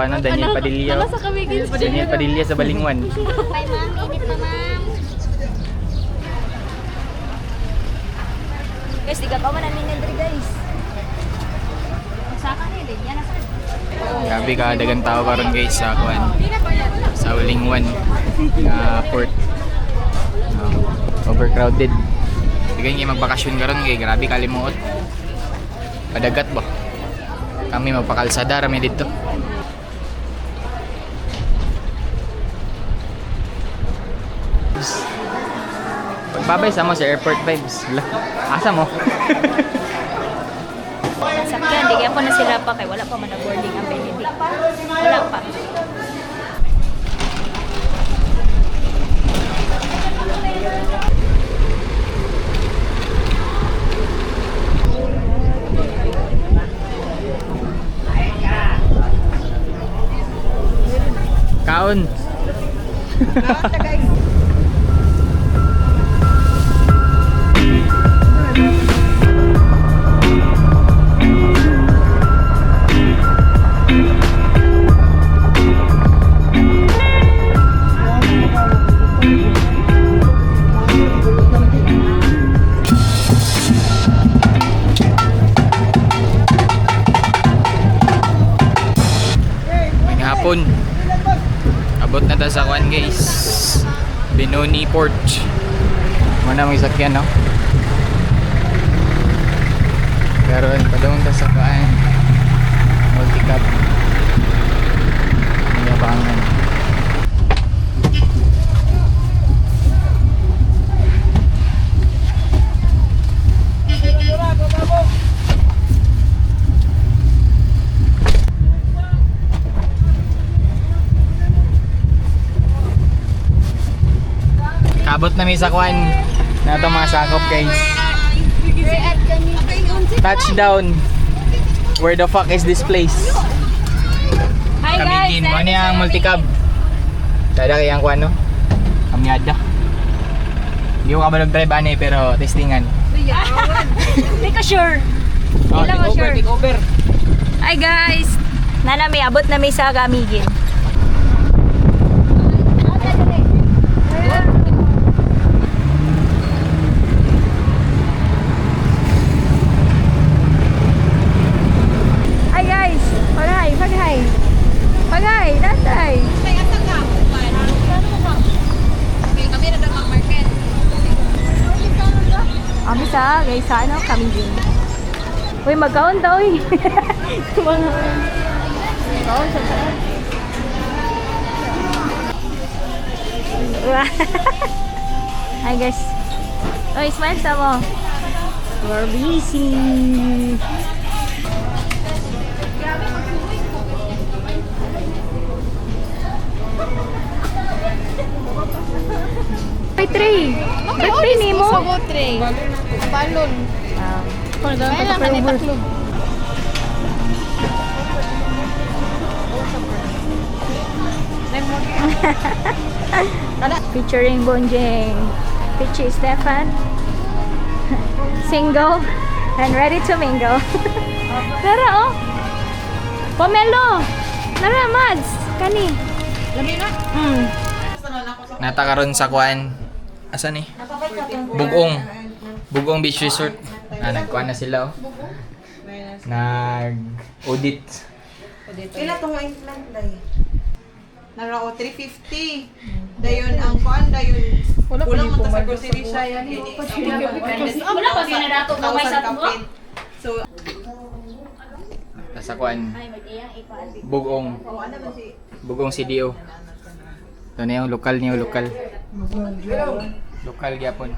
ano, Daniel Padilla. Nasa kami guys. Daniel Padilla sa Balingwan. Bye ma'am, init na ma'am. Guys, tiga pa man ang ninindri guys. Saka nila, yan nasa. Grabe ka, dagang tao karon guys sa kuan. Sa Balingwan na port. Overcrowded. Di kayo magbakasyon karon kay grabe kalimuot. Padagat ba? Kami magpakalsada rami dito. Pagbabay sa mo sa airport vibes. Asa mo? Sakyan, di kaya po na sila pa kay wala pa man na boarding ang Benedict. Wala pa. Kaon. Hapon. Abot na ta sa kuan guys. Benoni Port. Muna may sakyan no. Karon padung ta sa kuan. Multi-cab. Yabangan. Abot na may sakwan na ito mga sakop guys. Touchdown. Where the fuck is this place? Hi guys! Kamigin mo niya ang multicab. Dada kayang kuan no? Kamyada. Hindi ko ka ba nag-drive ani pero testingan. Hindi ka sure. Oh, Hindi lang take over, sure. take over. Hi guys! Nana may abot na may sa Kamigin. Pagay, datay. Ami sa guys sa ano kami din. Uy, magkaon daw eh. Mga magkaon sa saan. Hi guys. Uy, smile sa mo. We're busy. May tray. May tray ni mo? Sa tray. Balon. Kaya lang kanitaklog. Featuring Bonjeng, Pichi Stefan, single and ready to mingle. Tara oh. Pomelo. Tara Mads. Kani. Lami na. Natakaroon sa kuan. Asa ni? Bugong. Bugong Beach Resort. Nagkuan na sila oh. Nag-audit. Pila to nga implant day? Narao 350. Dayon ang kuan dayon. Kulang man ta sa grocery siya yan. Wala pa gyud na dato kamay sa tuwa. So Sa kuan. Bugong. Bugong CDO. Ito na yung lokal niyo, lokal. Lokal gyapon.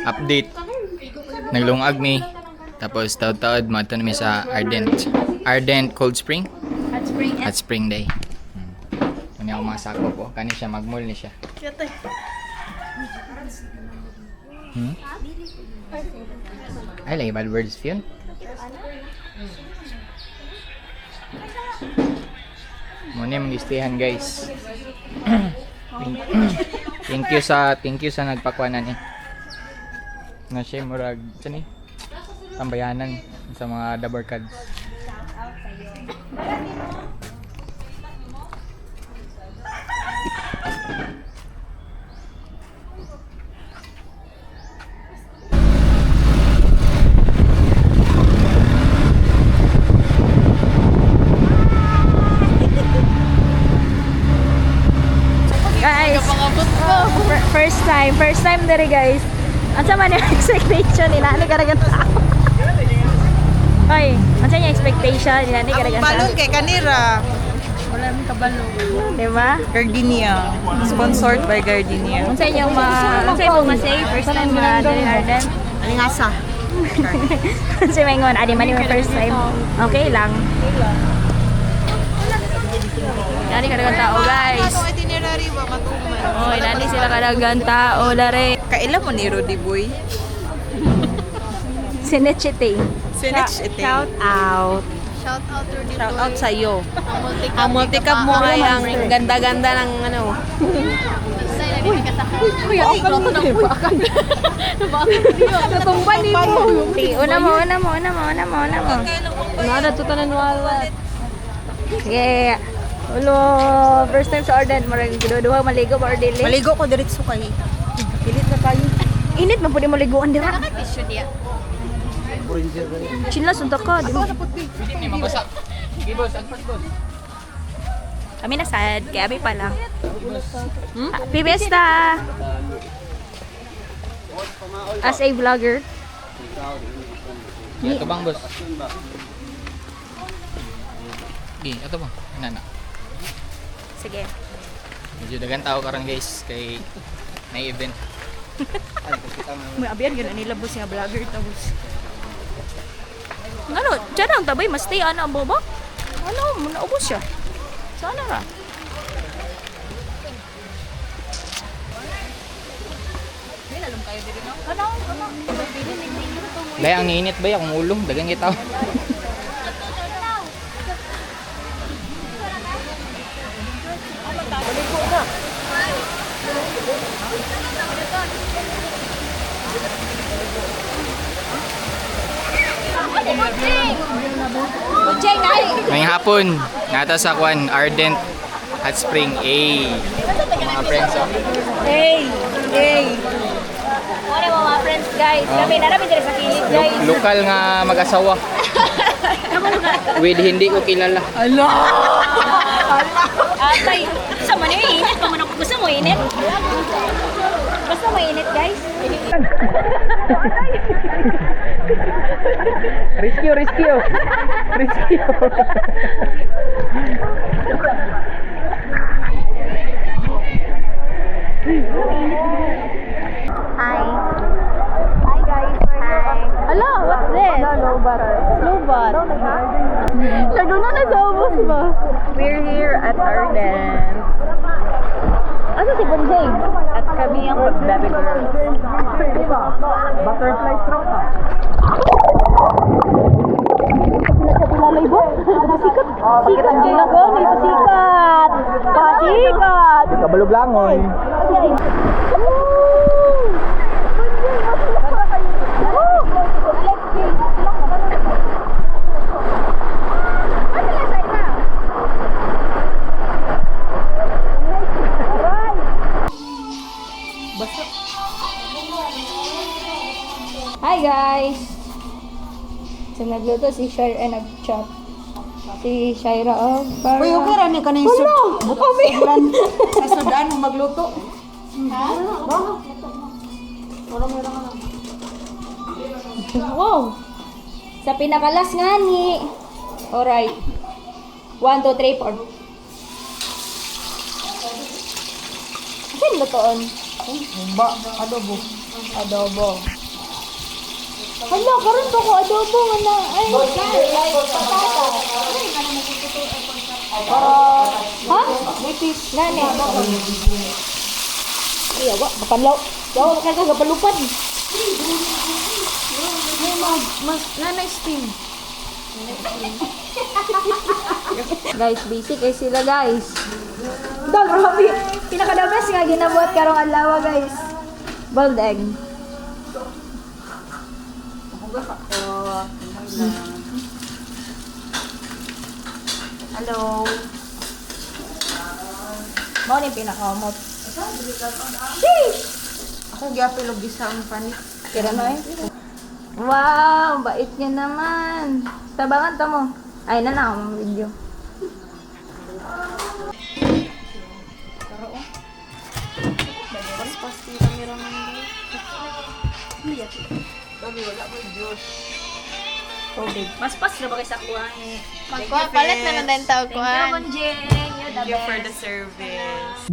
Update. Naglungag mi. Tapos taod-taod mo ito na mi sa Ardent Cold Spring. Hot Spring Day. Ano yung mga sakop po. Kani siya, mag-mall ni siya. Ay, lagi bad words yun. Muna yung gistihan guys. Thank you sa nagpakwanan eh. Na siya murag saan eh? Tambayanan sa mga Dabarkads. First time dere guys. Asa man yung expectation nila? Ano karagan tao? Oy, asa yung expectation nila? Ano karagan tao? Balon kay kanira. Wala nang kabalo. Diba? Gardenia. Sponsored by Gardenia. Ano sa inyong ma-say? First time na dere Arden? Alingasa. Si Mengon, adi man yung first time. Okay lang. Nani kadagang tao guys. Ano itinerary ba matuman? Oh, nani sila kadagang tao dare. Kailan mo ni Rudy Boy? Sinechite. Sinich ite. Shout out. Shout out sa iyo. Ang multicab mo ay ang ganda-ganda ng ano. Uy, ako lang ito ng bakan. Natumban ni mo. Una mo. Nada to tanan wala. Sige. Ulo, first time sa Arden, marang giduduha maligo ba or dili? Maligo ko diretso kay. Pilit na kayo. Init man pwede maliguan dira. Chinlas unta ka, di mo. Hindi mabasa. Sige boss, agpas boss. Kami na sad, kaya abi pa lang. Happy Fiesta! As a vlogger. Ito bang boss? Sige, ito bang? Nana. Sige. Medyo dagan tao karon guys kay may event. May abiyan yun, nilabos nga vlogger tapos. Ano, dyan ang tabay, mas stay ana mo ba? Ano, naubos siya. Sana ra. Dahil ang init ba ya kung ulo, dagan kita. Ujeng, ay! Ngayong hapon, nata sa Kwan, Ardent Hot Spring A. Mga friends, oh. Hey! Ano mga friends guys? Kami namin dito sa kilid guys. Lokal nga mag-asawa. With hindi ko kilala. Atay, gusto mo na yung init? Pamanok, gusto mo init? Gusto mo init guys? Rescue. Hi guys. Hi. Hello, what's this? Snowbot. Naguna na sa ubos ba? We're here at Arden. Asa si Bonjay? At kami ang baby girls. Butterfly stroke ka. Lalay ba? Pasikat. Sikat din ako. May pasikat. Pasikat. Kabalog langoy. Hi guys! So nagluto si Shire and nag-chat. Si Shaira para... Uy, okay rin ka na yung sudlan. Sa sudan mo magluto. Wow! Sa pinakalas nga ni... Alright. 1, 2, 3, 4. Saan lutoon? Adobo. Hala, karon pa ko adobo nga na. Ay, ha? Bitis. Nani? Iya, wak, kapanlaw. Daw, kapalupad. Mas nanay steam. Guys, basic ay sila guys. Dog, grabe. Pinaka-the best nga ginabuhat karong adlaw guys. Boiled egg. Hello. Mao ni pinakamot. Sheesh! Ako gyapilog gisang panik. Kira na eh. Wow, bait niya naman. Tabangan to mo. Ay na ang video. pastita meron ng Babi, wala po Diyos. tubig. Mas pas na ba kayo sa kuha eh. Magkuha, palit na lang din tawag Thank you, kuhaan. Bonjeng. You're the Thank you for the best. service.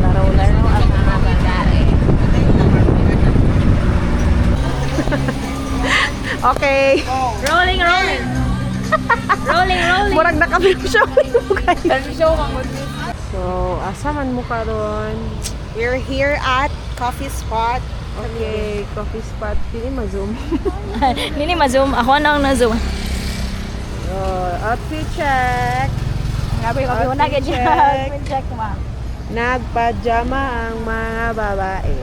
Laro-laro ang mga babae. Okay. Rolling, rolling. Rolling, rolling. Murag na kami shopping mo kayo. Show kang So, asahan mo karon? We're here at coffee spot. Okay, coffee spot. Pili ma-zoom. Nini ma-zoom. Ako nang na-zoom. Outfit check. Grabe, kapi mo na Outfit ganyan. check. Outfit check ma. Nagpajama ang mga babae.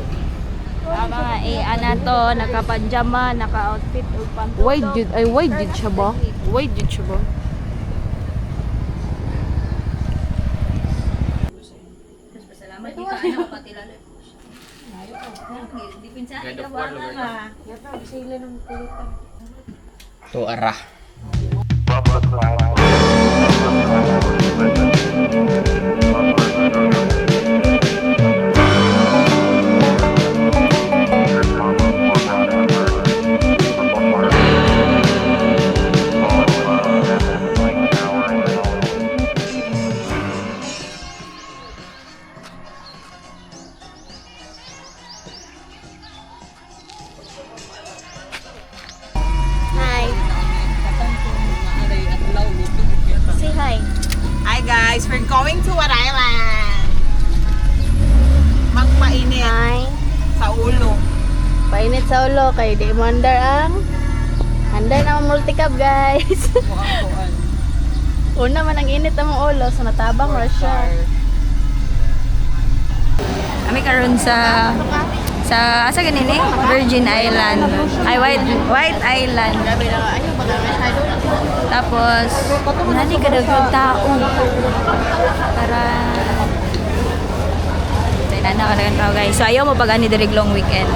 Mga ana to, naka-pajama, naka-outfit, ug pantulog. Wide did siya ba? Wide did siya ba? Salamat kita ana pati lalo. Dipinsa God ka of ba War, Lord. nga? Yata, sila ng kulitan. To ara. Hi. Say hi. Hi guys, we're going to What Island. Magpainit Hi. sa ulo. Painit sa ulo kay di mo andar na multicab guys. Una man ang init ang ulo so natabang ra siya. Kami karon sa asa ganini? Virgin Island. Ay White Island. Grabe na ayaw ba masyado. Tapos nani kadagdag tao. Para na kadagan tao guys. So ayaw mo pag ani diri long weekend.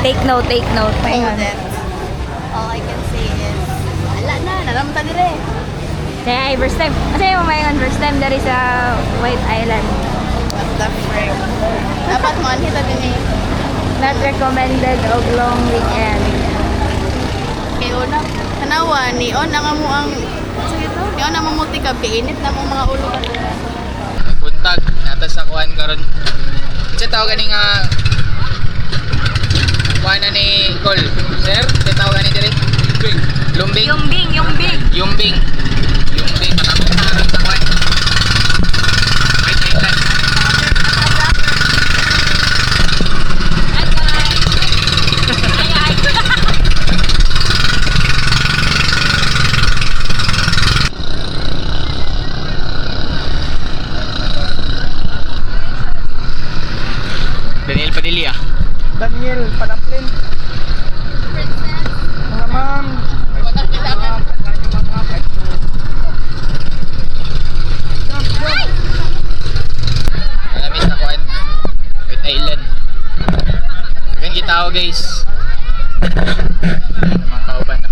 Take note, take note. Hold it. All I can say is ala na naramta dire. Kaya ay first time. Kasi mo mayon first time diri sa White Island. What the frick. Dapat mo anhita din eh. Not recommended og long weekend. Kay una tanawa ni on ang amo ang sige to. Ni on ang multicab kay init na mo mga ulo ka. Buntag nata sa kuan karon. Sa tao gani nga kuan na ni Col. Sir, sa tao gani dire. Lumbing. Yumbing, yumbing. Yumbing. Yumbing matapos na rin sa kuan. White Island. Daniel Padilla. Daniel, palaplin. Mga ma'am. Malamig sa kuan. White Island. Hanggang gitao guys. Mga kauban na.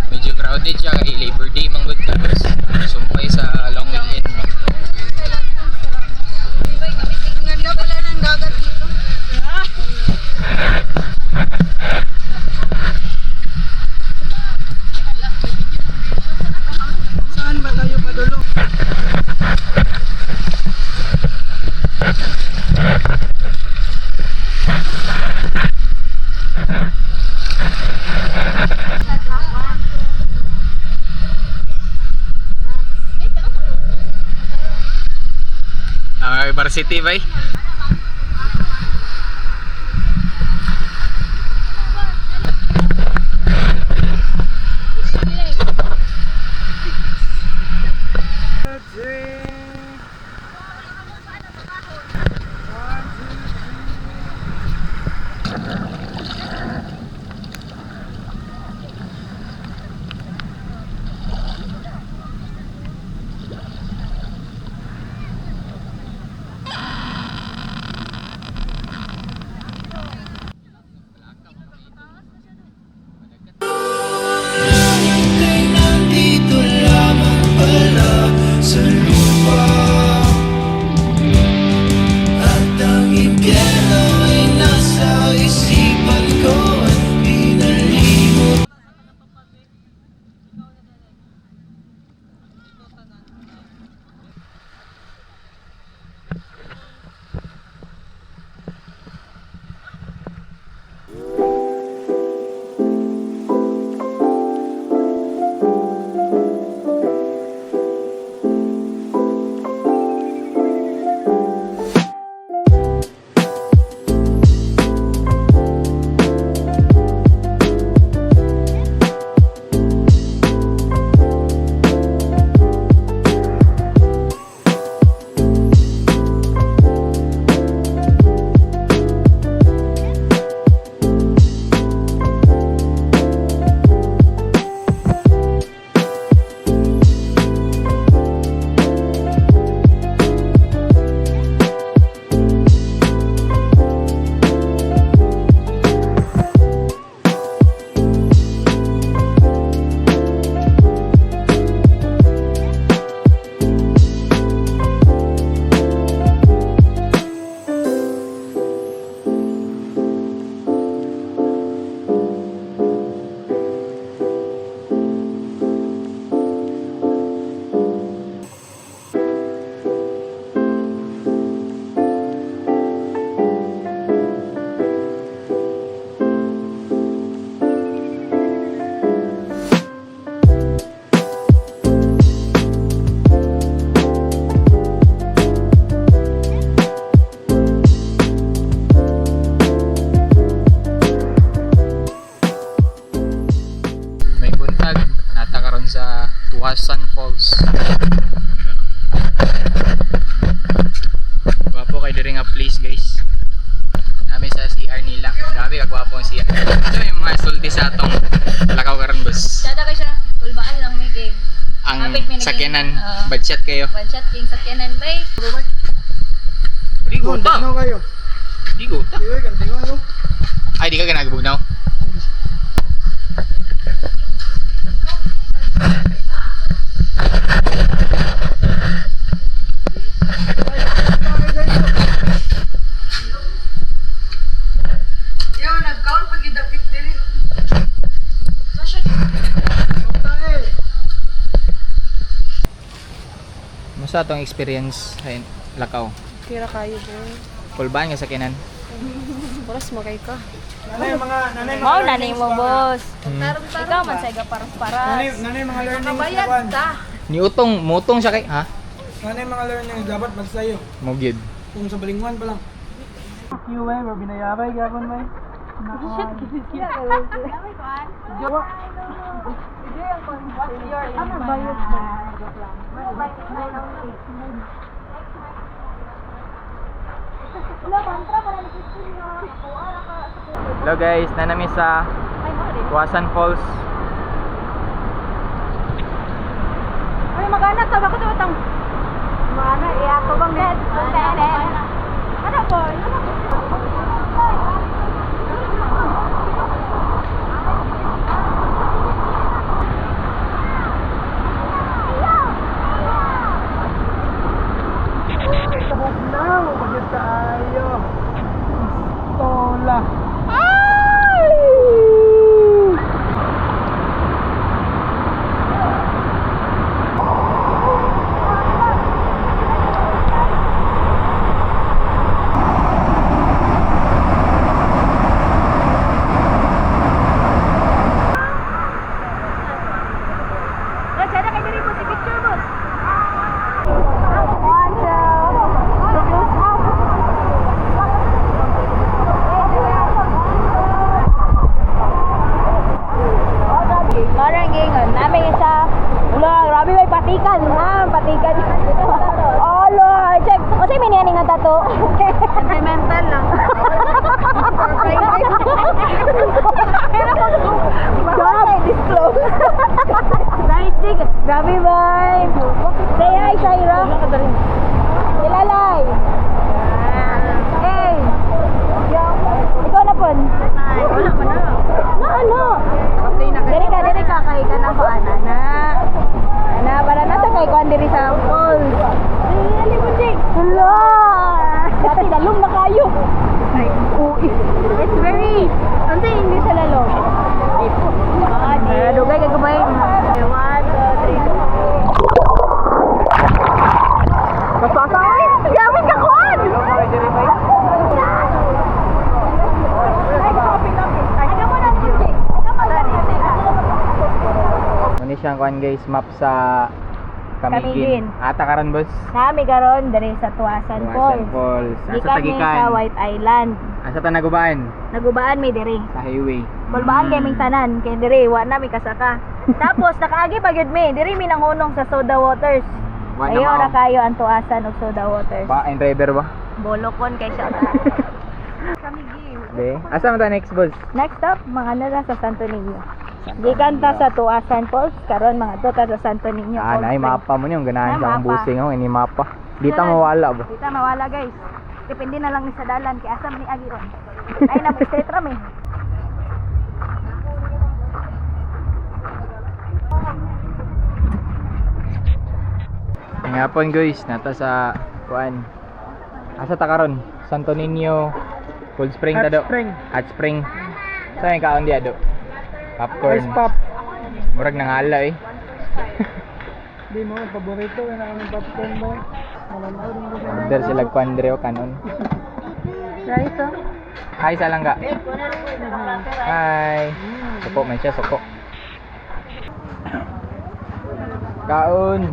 Medyo crowded siya kay Labor Day manggod tapos sumpay sa long weekend. Ganda pala ng dagat dito. Saan ba tayo padulong? Varsity bay. gobyerno ay nasa isipan ko at pinalimot. May buntag nata karon sa Tuasan Falls. Gwapo kay diri nga place, guys. Nami sa CR nila. Grabe ka gwapo ang CR. Ito yung mga sulti sa atong Lakaw karon, boss. Sada ka siya. Kulbaan lang may game. Ang Kapit may naging- sakyanan, Oo. budget kayo. One shot king sakyanan bay. Digo ta. kayo. Digo ta. Iwe, kantingo kayo. Ay, di ka ginagabugnaw. Yo, nag-count pag idapit dili. Musta atong experience sa Lakaw? Kira kayo bro. Kulbaan nga sakyanan. Oras magay ka. Nanay Mau nanay mo boss. Hmm. Ikaw man sa paras-paras. nanay mga learning Kabayad ka. Ni utong, mutong siya kay, ha? Nanay mga learning dapat magsayo. Mogid. Kung sa balingwan pa lang. You way, we're binayabay gapon may. Hello guys, nanami sa Tuasan Falls. Ay magana to bakit utang? Mana iya ko bang net? Ano po? Tola. kuan guys, map sa Camiguin. Camiguin. Ata karon boss. Nami karon diri sa Tuasan Tuasan Falls. Falls. Asa Gikan mi tagikan? sa White Island. Asa ta nagubaan? Nagubaan mi diri. Sa highway. Bulbaan kay ming tanan kay diri wa na mi kasaka. Tapos nakaagi pa gyud mi, diri mi nangunong sa Soda Waters. Wa na Ayo mao. ra kayo ang Tuasan ug Soda Waters. Ba and driver ba? Bolokon kay siya. Be. Asa man ta next boss? Next stop, mga nila sa Santo Niño. Gikan ta sa Tuasan Falls, karon mga to ta sa Santo Niño. Ah, Cold nay Spring. mapa mo niyo ganahan Nay, sa akong mapa. busing oh, ini mapa. Dito mawala ba? Dito mawala guys. Depende na lang ni sa dalan kay asa man ni agi ron. Ay na straight ra mi. Ngapon guys, nata sa kuan. Asa ta karon? Santo Niño, Cold Spring ta do. Hot Spring. Sa may kaon dia do. Popcorn. Ice pop. Murag nangala eh. Di mo, paborito. Yan ang aming popcorn ba? Malalaw din ko. Order sila kuan dire o kanon. Right oh. Hi sa langga. Hi. Suko man siya, suko. Kaon.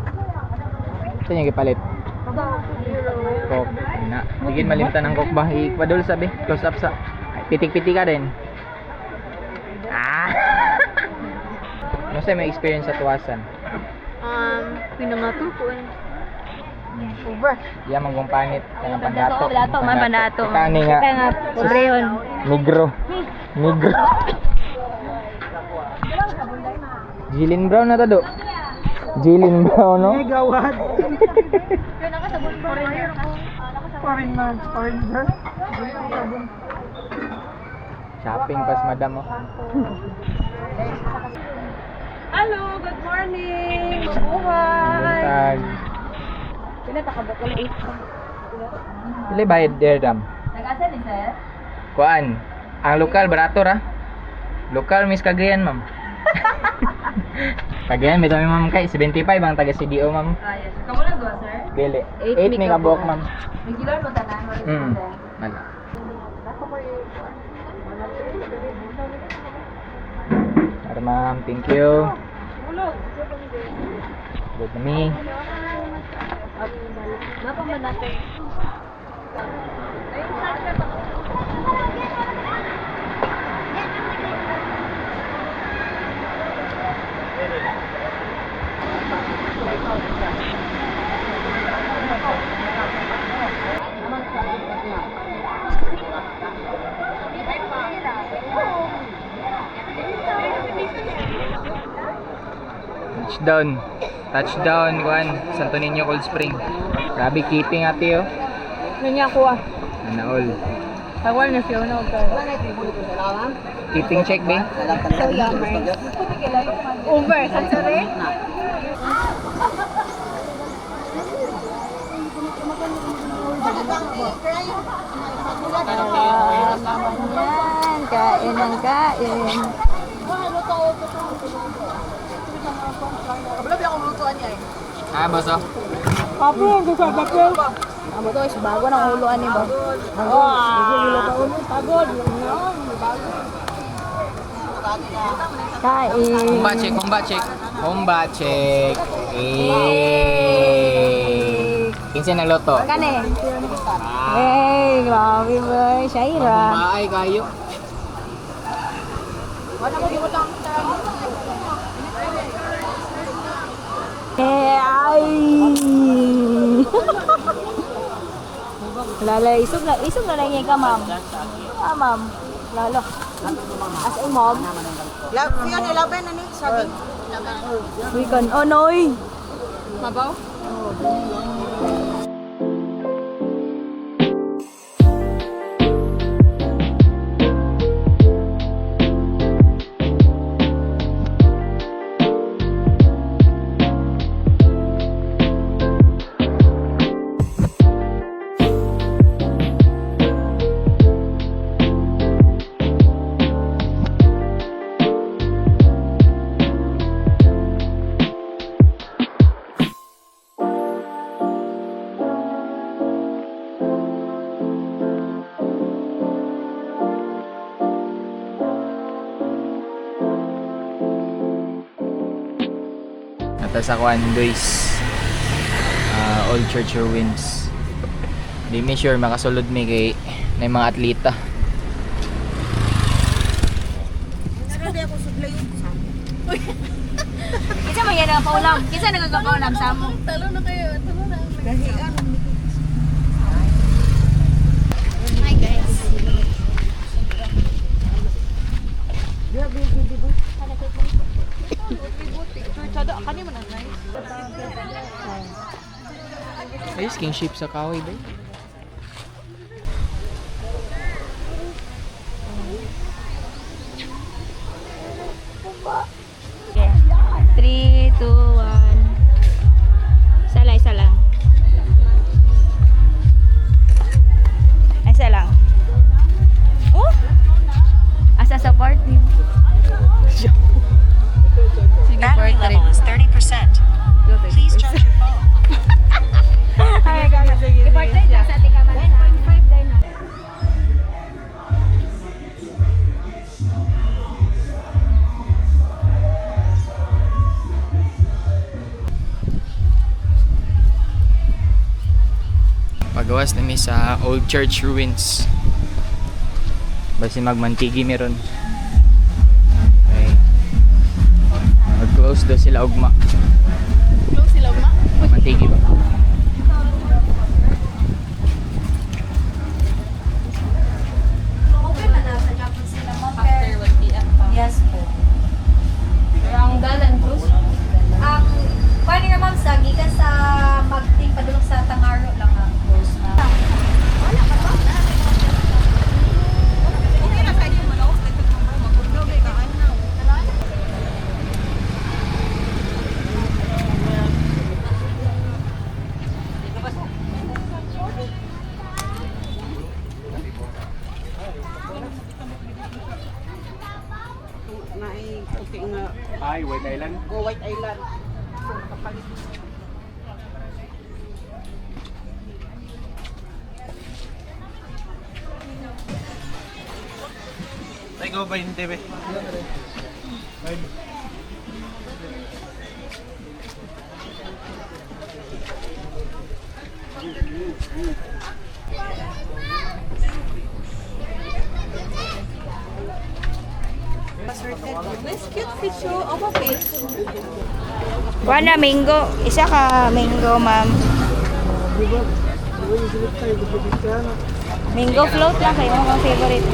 Saan yung gipalit? Coke. Na. Sige malimtan ng coke ba? Ikwadol sabi. Close up sa. Pitik-pitik ka din. Ah. Ano sa'yo may experience sa Tuasan? Pinamato ko Over. Iya manggong panit kanang pandato. Pandato man pandato. Kani nga. Kaya nga pobre yun. Negro. Negro. Jilin Brown na to do. Jilin Brown no? Ay, gawad. Foreign man. Foreigner. Shopping pas madam oh. Hello, good morning. Mabuhay. Tag. Pinatakabot ko lang. Pili bayad there dam. Nag-asa ni sir? Kuan. Ang lokal barato ra. Lokal Miss Cagayan ma'am. Cagayan may dami ma'am kay 75 ang taga CDO ma'am. Ah, yes. Kamu lang doon, sir? Dili. 8 8 may kabuok ma'am. Regular mo tanan, wala Mm. Wala. Ara ma'am, thank you. Good na me. Napa man natin? Touchdown. Touchdown, kuan. Santo Niño Cold Spring. Grabe keeping ate oh. Nanya ko ah. Ana all. Tawal na siya na ko. Keeping check be. So yummy. Over, sansare? Yan, kain ng kain. Ah, boso. Papi, ang gusto sa papel. Amo to is bago ng huluan ni ba? Pagod. Kain. Kumba check, kumba check. Kumba check. Eh. Kinsa na loto? Kane. Hey, grabe ba? Shaira. Kumbaay kayo. Eh, ay. Lala, isog na lang ka, ma'am. Ah, ma'am. Lalo. As a mom, Love, yun, 11 na ni, sabi. we can, oh, noy. Mabaw? Nata sa Kwandois. Old Church Ruins. Di mi sure makasulod mi kay na mga atleta. Kinsa man yan paulam? Kinsa nagagapaulam sa mo? Talo na kayo. Talo na. Dahian. Hi guys. Ayos, kingship sa kahoy ba? Okay. 3, 2, 1. Sala, isa lang. Isa lang. Oh! Asa support niyo? Battery level is 30%. Please charge your phone. Ay, gana. I-portrait na sa ating kamay. 1.5 din na. Pagawas nami sa Old Church Ruins. Basi magmantigi meron. Okay. Mag-close daw sila ugma. Close sila ma. Mantigi ba? Okay man na sa Japan sila mo. After 1 PM pa. Yes po. Ang dalan close. Ang paano nga ma'am sa gikan sa magting padulong sa Tangaro lang ang close na. Okay na sa inyo malawas na ito kung magkundog ay kaan na. Naay okay nga. Ay, White Island. Go White Island. So, nakapalit. Ay, go ba yung TV? Nice cute fish show. Apa fish? Kuha na mango. Isa ka mango ma'am. Mango float lang kayo mga favorite.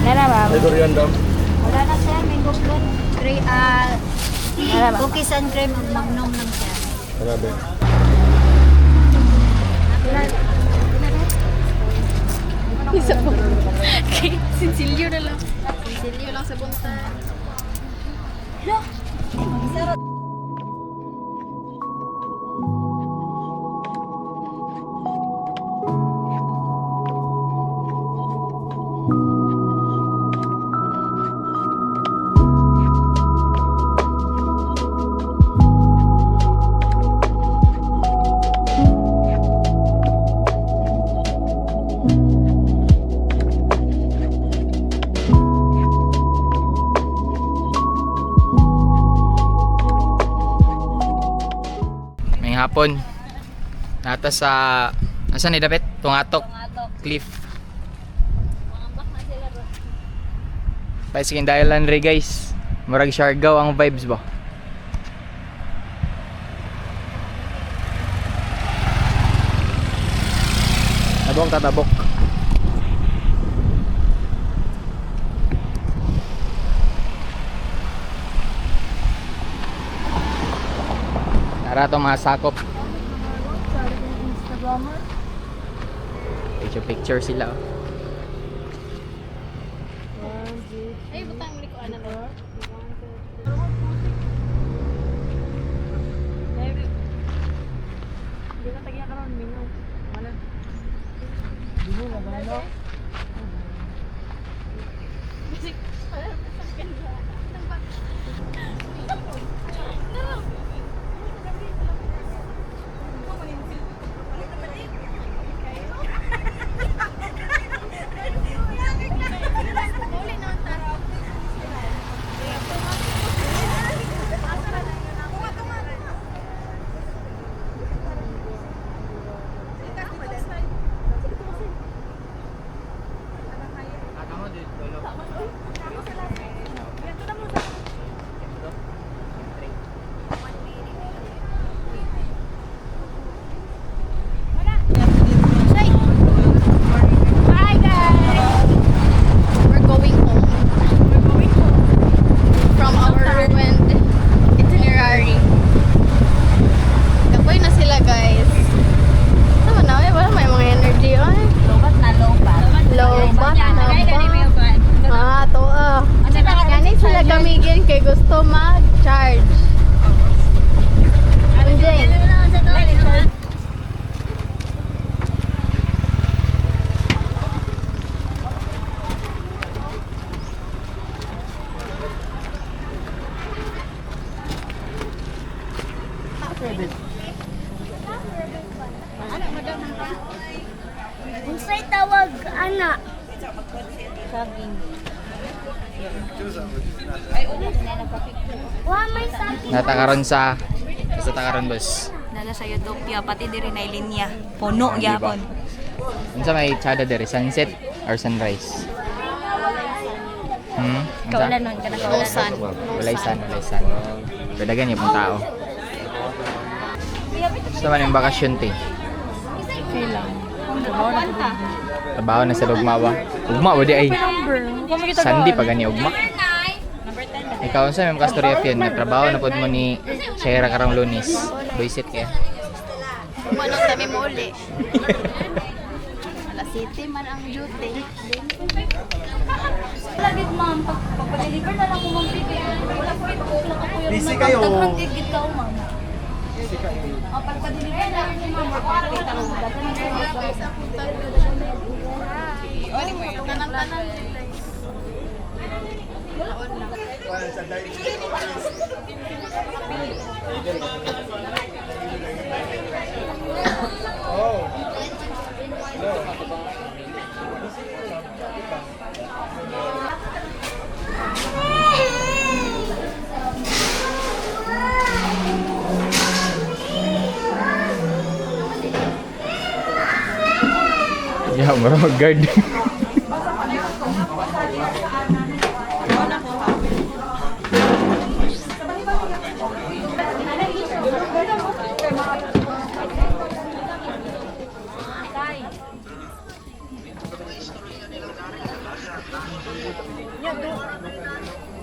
Nana ma'am. Wala na sir, mango float. Nana ma'am. Cookies and cream ang magnum lang siya. Isa po. Okay, sinsilyo na lang. Sinsilyo lang sa bunta. May hapon. Nata sa asan ni Dapat? Tungatok Cliff. Bicycle Island re guys. Murag Siargao ang vibes ba? Tabok tatabok. Tara to mga sakop. Picture sila. Ay, butang mo ko ana ba? Unsay tawag, ana? Saging. Wa may saging. Natakaron sa takaron boss. Nala sa Utopia, pati diri na linya. Puno Di ba? gyapon. Unsa may tsada dere, sunset or sunrise? Kaulan nun, kana kaulan. Usan. Walay sun. Padagan yung tao. Gusto man yung bakasyon te. Trabaho na sa Lugmawa. Ugma wadi ay. Sandi pa gani ugma. Ikaw unsa may kastorya pian nagtrabaho na pod mo ni Shaira karong Lunes. Visit kaya. Manong kami mo uli. Alas 7 man ang duty. Lagi ma'am, pag-deliver na lang ko ma'am bigay. Wala po ito lang ako yung Busy kayo. Daghang gigit ka ma'am. Pag-deliver na lang ko ma'am. Tanan-tanan. Yeah, marang mag-guard.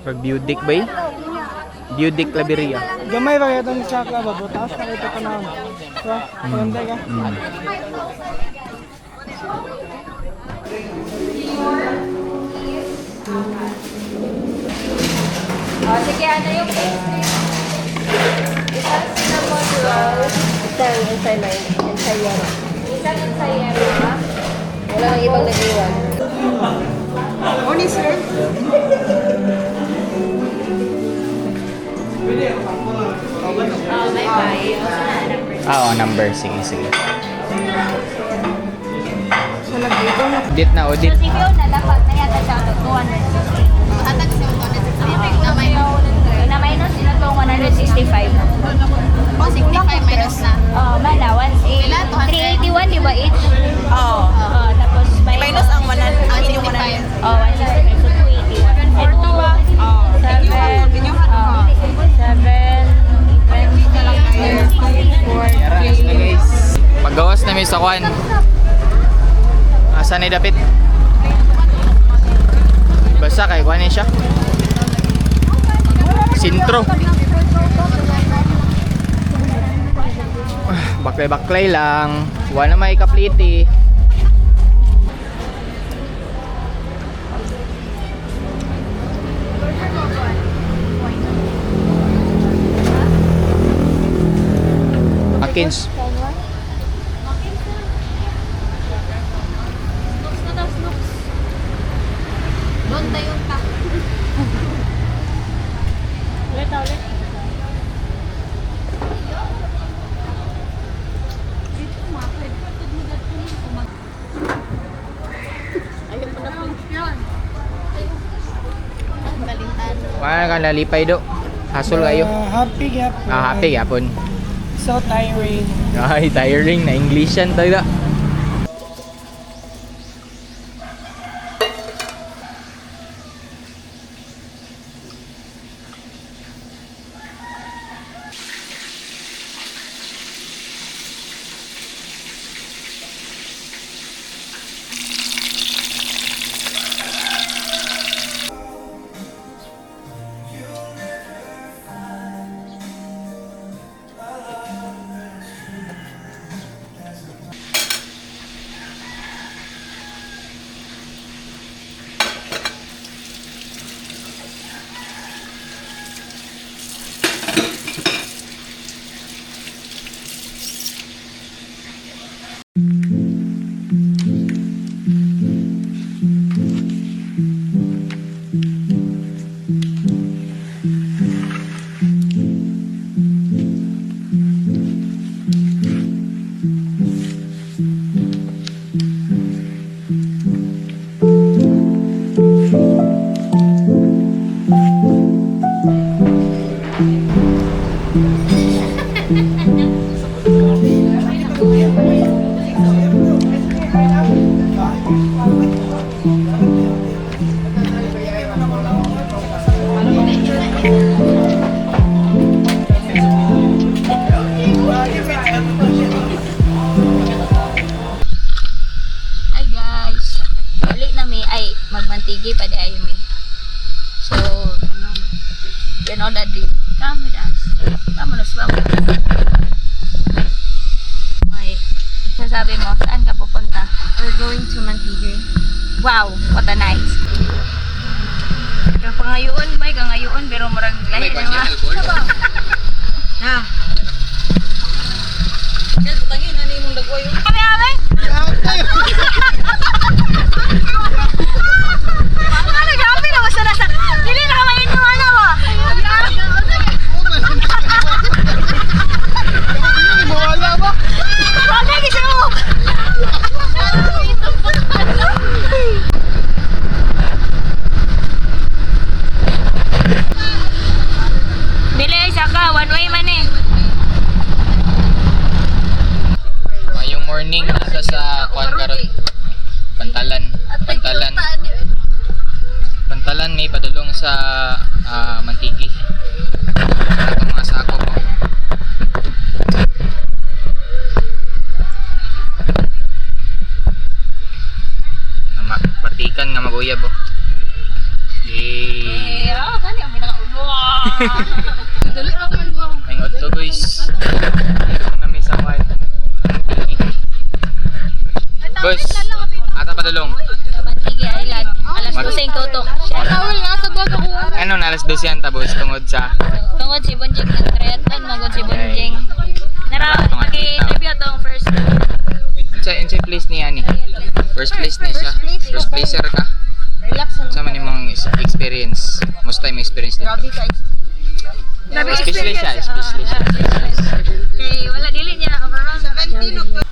Pag Budik ba eh? Budik Labiria. Gamay ba kaya itong tsaka ba? Butas na ito ka na. So, paganda ka. Oh, sige, ano yung pastry? Isang cinnamon roll. Isang ensayero. Isang ensayero, ha? Wala nang ibang nag-iwan. Morning, sir. Oh, bye-bye. Oo, number. Sige. Audit na, audit. So, si Fiona, dapat na yata siya ito, 260. Hatag sa mga na may Na minus sila itong 165. oh, 65 minus na. Oh, mana, 381, di ba? 8? Oo. Tapos Minus ang 100. Ang Yung 65. Oh, 165. So, 281. And 2 ba? Oo. 7. Binyuhan mo. 7. Paggawas na may sa kwan. Asa ni dapit? Basta kay kwan ni siya. Sintro. Baklay-baklay lang. Wala may kapliti. Akins. Doon tayo ka. Wala ka nalipay do. Hasol kayo. Happy gap. Happy yapon. So tiring. Ay, tiring na Englishan tayo da. Hi guys. Balik na mi ay magmantigi pa di ayo mi. So, you know that di. Kami dance. Vámonos, vámonos. Ay, nasabi mo, saan ka pupunta? We're going to Mantigi. Wow, what a nice. Kaya pangayoon ba? Kangayoon, pero murag lahi na mga. Na. Kaya butangin na ni mong dagway. Kami, kami! Ano, grabe na, basta nasa, hindi na kamain mo, ano mo? Mawala ba? Wala, kasi mo! Dili, isa ka, one way man eh. Ngayong morning nasa sa kuan karon. Pantalan may padulong sa Mantigi. Ito mga sako ko. Patikan nga maguyab oh. Yay! Eh, kani ang pinakaulo. Dali ako mo. May otto guys. Nami sa kuan. Boss, ata padulong. Mantigi Island. Alas 12 tutok. Tawal nga sa bag ako. Ano na alas 12 yan tabos tungod sa Tungod si Bonjing ng triathlon, magod si Bonjing. Naki-review tong first. Sa place niya ni. First place ni siya. First placer ka. Relax lang. Sa man imong experience. Most time experience dito. Especially siya, especially siya. Okay, wala dili niya overall 17.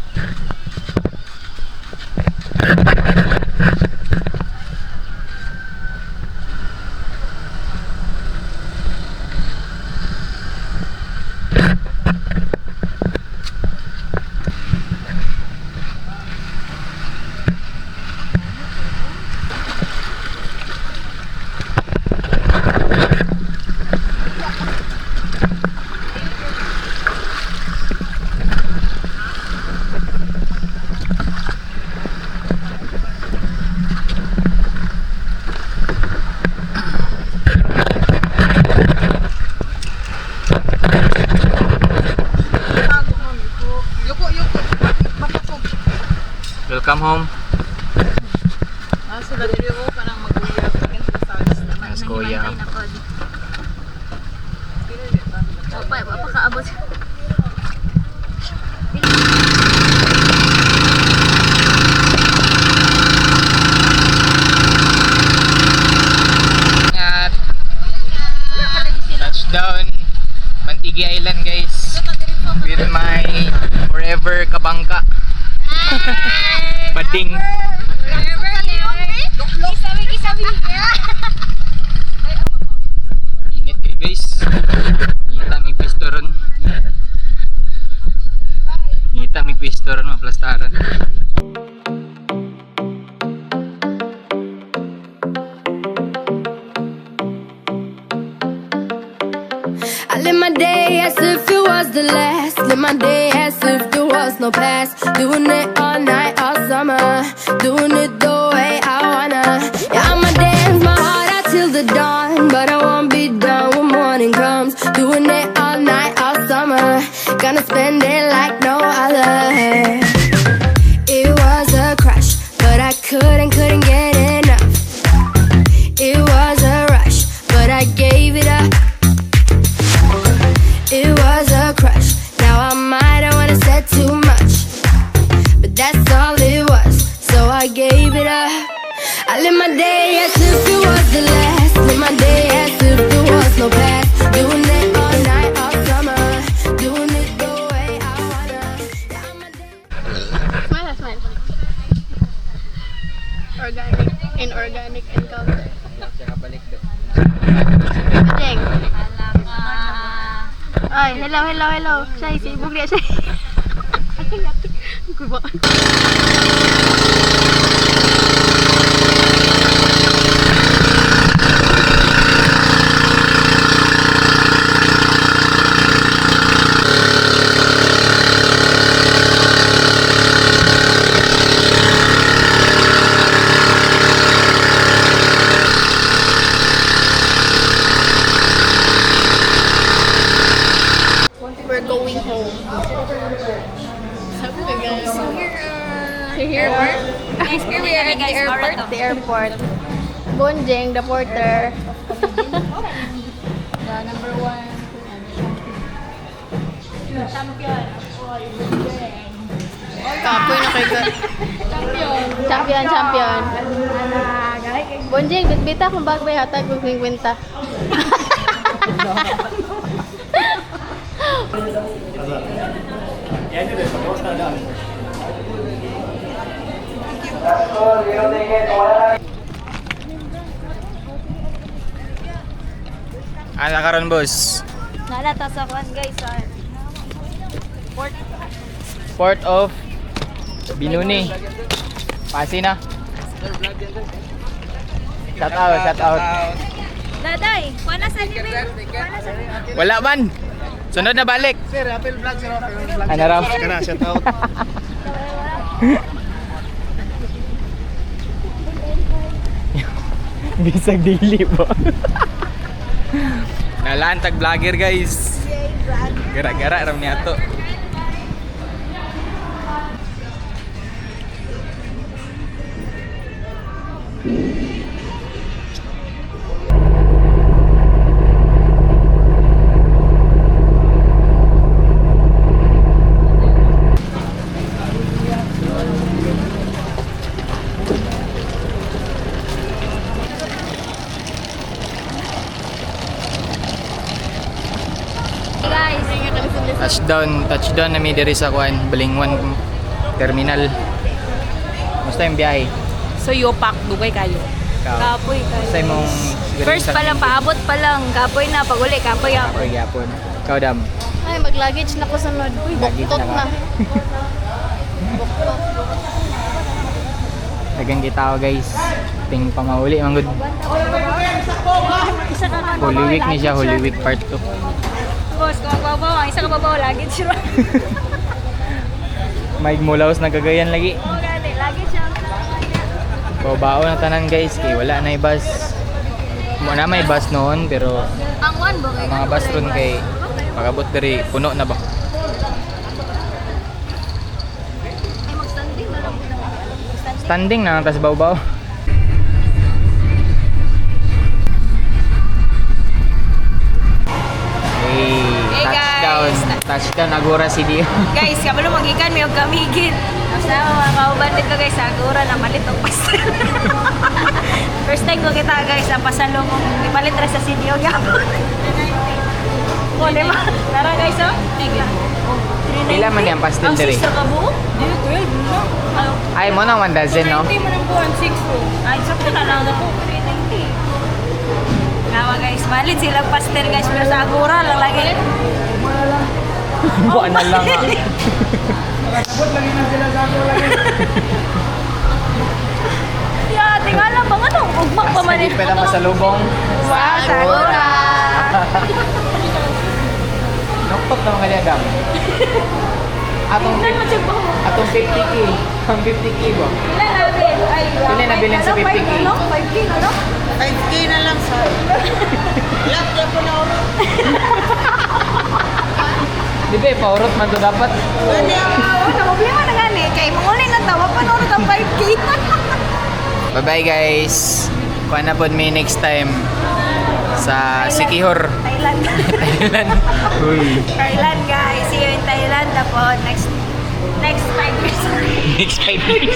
Welcome home. So dali mo kanang maguyab kin sa stars. Let's go ya. Opa, kaabot. Ingat. Touchdown Mantigi Island guys. With my forever kabangka. Bading. Init kayo guys. Ngita may pisto ron. Ngita may pisto ron maplastaran. I live my day as if it was the last. Live my day as if there was no past. Doing it all night, all summer. Doing it the way I wanna. Yeah, I'ma dance my heart out till the dawn. But I won't be done when morning comes. Doing it all night, all summer. Gonna spend it like no other. It was a crush, but I couldn't get enough. It was a rush, but I gave it up. It was a crush. Now I might have wanna said too much, but that's all it was. So I gave it up. I live my day as if it was the last. Live my day as if there was no past. Doing it all night, all summer. Doing it the way I wanna. Hello. Siya, sibog niya siya. Ate. Kuba. We're going home. So here we are at the airport. Bonjeng, the porter. The number 1 champion. Kapoy na kay Champion. Bonjeng, bitbita kung bakit may hatag kung kwenta. Ano karon boss? Nalata sa kwan guys. Port of Binuni. Pasi na. Shout out. Daday, wala sa libre. Wala man. Sunod na balik. Sir, Apple Vlog, sir. Apple Vlog. Ano raw? Kana, shout out. Bisag dili po. Nalantag vlogger guys. Gara-gara ram niya to. Touchdown na mi diri sa kuan, Balingwan Terminal. Musta yung biyahe? So yopak dugay kayo. Kapoy kayo. Musta mong First pa lang, paabot pa lang. Kapoy na, pag uli, kapoy ako. Kapoy gyapon. Ikaw dam. Ay, mag-luggage na ko sunod. Uy, Luggage buktot na ka. na. Dagang kita ko guys. Ting pamauli man gud. Holy Week ni siya, Holy Week part 2. Boss, kung magbabaw, ang isa ka babaw, lagi siya. May mulaos na gagayan lagi. Oo, gani, lagi siya. Babao na tanan guys, kay wala na bus. Muna may bus noon pero Ang one ba ang mga bus ron kay pagabot diri puno na ba. Ay, mag-standing na lang. Standing na tas baw-baw. Touchdown Agora City. Guys, kabalo magikan may og kamigin. Sa mga kauban dito guys, sa Agora na palit og pastel. First time ko kita guys, ang pasalubong ipalit ra sa City og yapon. Oh, di ba? Tara guys, oh. Pila man yung pastel Ang diri? sisa ka buo? Dili 12 no. Ay mo na 1 dozen no. Hindi mo nang buwan 6 ko. Ay, sakto na lang ako. 390. Nawa guys, malit silang pastel guys, pero sa Agora lang lagi. Buwan na lang ah. Nakasabot lagi na sila sa ako lagi. Ya, tingala ba nga nung ugmak pa man Hindi pala masalubong. Wow, sa Agora. Noktok naman kanya dam. Atong 50k. Ang 50k ba? Ilan natin? Ay, Ilan nabilin sa 50K? 5K na, no? 5K na lang sa. Lock na po na ulo. Di ba ipaurot man to dapat? Ano, problema na gani. Kaya muli na tawa pa nung ang 5K. Bye bye guys. Kuha na po me next time sa Sikihor. Thailand. Thailand. Uy. Thailand guys. See you in Thailand. Tapos next 5 years. Next 5 years.